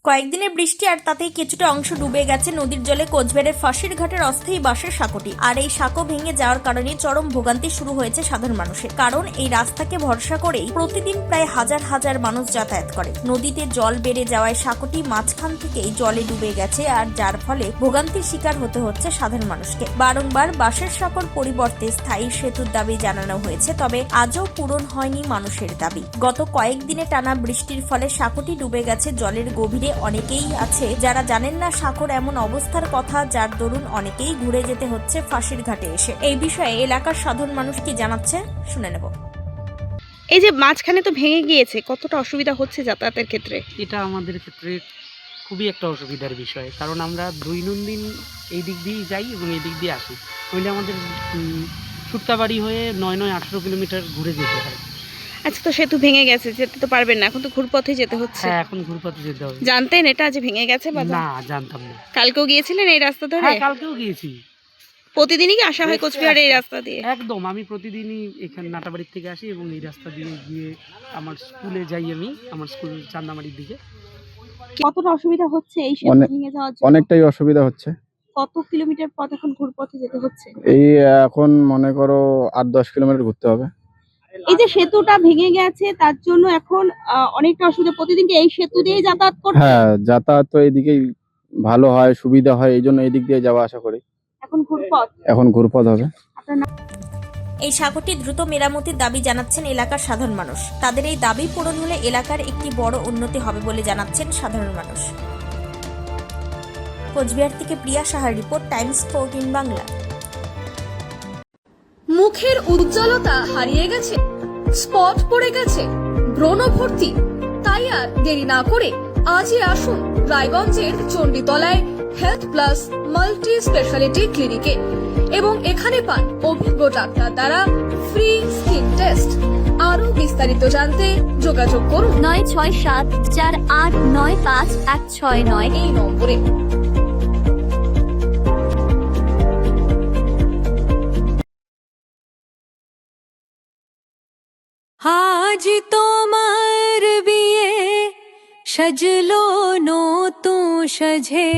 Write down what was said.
কয়েকদিনের বৃষ্টি আর তাতেই কিছুটা অংশ ডুবে গেছে নদীর জলে কোচবিহারের ফাঁসির ঘাটের অস্থায়ী বাঁশের সাঁকোটি। আর এই সাঁকো ভেঙে যাওয়ার কারণে চরম ভোগান্তি শুরু হয়েছে সাধারণ মানুষের। কারণ এই রাস্তাকে ভরসা করেই প্রতিদিন প্রায় হাজার হাজার মানুষ যাতায়াত করে। নদীতে জল বেড়ে যাওয়ায় সাঁকোটি মাঝখান থেকেই জলে ডুবে গেছে, আর যার ফলে ভোগান্তির শিকার হতে হচ্ছে সাধারণ মানুষকে। বারংবার বাঁশের সাঁকোর পরিবর্তে স্থায়ী সেতুর দাবি জানানো হয়েছে, তবে আজও পূরণ হয়নি মানুষের দাবি। গত কয়েকদিনে টানা বৃষ্টির ফলে সাঁকোটি ডুবে গেছে জলের গভীরে। অনেকেই আছে যারা জানেন না সাঁকোর এমন অবস্থার কথা, যার দরুন অনেকেই ঘুরে যেতে হচ্ছে ফাঁসির ঘাটে এসে। এই বিষয়ে এলাকার সাধারণ মানুষ কি জানাচ্ছে শুনে নেব। এই যে মাঝখানে তো ভেঙে গিয়েছে, কতটা অসুবিধা হচ্ছে যাতায়াতের ক্ষেত্রে? এটা আমাদের ক্ষেত্রে খুবই একটা অসুবিধার বিষয়, কারণ আমরা দৈনন্দিন এই দিক দিয়েই যাই এবং এই দিক দিয়ে আসি। নইলে আমাদের সুটকাবাড়ি হয়ে 9-18 কিলোমিটার ঘুরে যেতে হয়। আচ্ছা, তো সেতু ভেঙে গেছে, যেতে তো পারবেন না, এখন তো ঘুরপথে যেতে হচ্ছে। হ্যাঁ, এখন ঘুরপথে যেতে হবে। জানতেন এটা আজ ভেঙে গেছে? না, জানতাম না। কালকেও গিয়েছিলেন এই রাস্তা ধরে? হ্যাঁ, কালকেও গিয়েছি। প্রতিদিনই কি আসা হয় কোচবিহারে এই রাস্তা দিয়ে? একদম, আমি প্রতিদিনই এখানে নাটাবাড়ির থেকে আসি এবং এই রাস্তা দিয়ে গিয়ে আমার স্কুলে যাই। আমি আমার স্কুল চান্দামারির দিকে। কতটা অসুবিধা হচ্ছে এই সেতু ভেঙে যাওয়ার জন্য? অনেকটাই অসুবিধা হচ্ছে। কত কিলোমিটার পথ এখন ঘুরপথে যেতে হচ্ছে? এই এখন মনে করো 8-10 কিলোমিটার ঘুরতে হবে। এই যে সেতুটা ভেঙে গেছে তার জন্য এখন অনেকটা অসুবিধা, প্রতিদিন কি এই সেতু দিয়ে যাতায়াত করতে? হ্যাঁ, যাতায়াত তো এইদিকেই ভালো হয়, সুবিধা হয়, এই জন্য এই দিক দিয়ে যাওয়া আসা করি। এখন ঘুরপথ হবে। এই সাঁকোটি দ্রুত মেরামতির দাবি জানাচ্ছেন এলাকার সাধারণ মানুষ। তাদের এই দাবি পূরণ হলে এলাকার একটি বড় উন্নতি হবে বলে জানাচ্ছেন সাধারণ মানুষ। কোচবিহার থেকে প্রিয়া সাহার রিপোর্ট, টাইমস 14 বাংলা। মুখের উজ্জ্বলতা হারিয়ে গেছে, স্পট পড়ে গেছে, ব্রণ ভর্তি, তাই আর দেরি না করে আজই আসুন রায়গঞ্জের চণ্ডীতলায় হেলথ প্লাস মাল্টি স্পেশালিটি ক্লিনিকে এবং এখানে পান অভিজ্ঞ ডাক্তার দ্বারা ফ্রি স্কিন টেস্ট। আরো বিস্তারিত জানতে যোগাযোগ করুন 9674895169 এই নম্বরে। আজ তোমার বিয়ে সাজলো নতুন সাজে।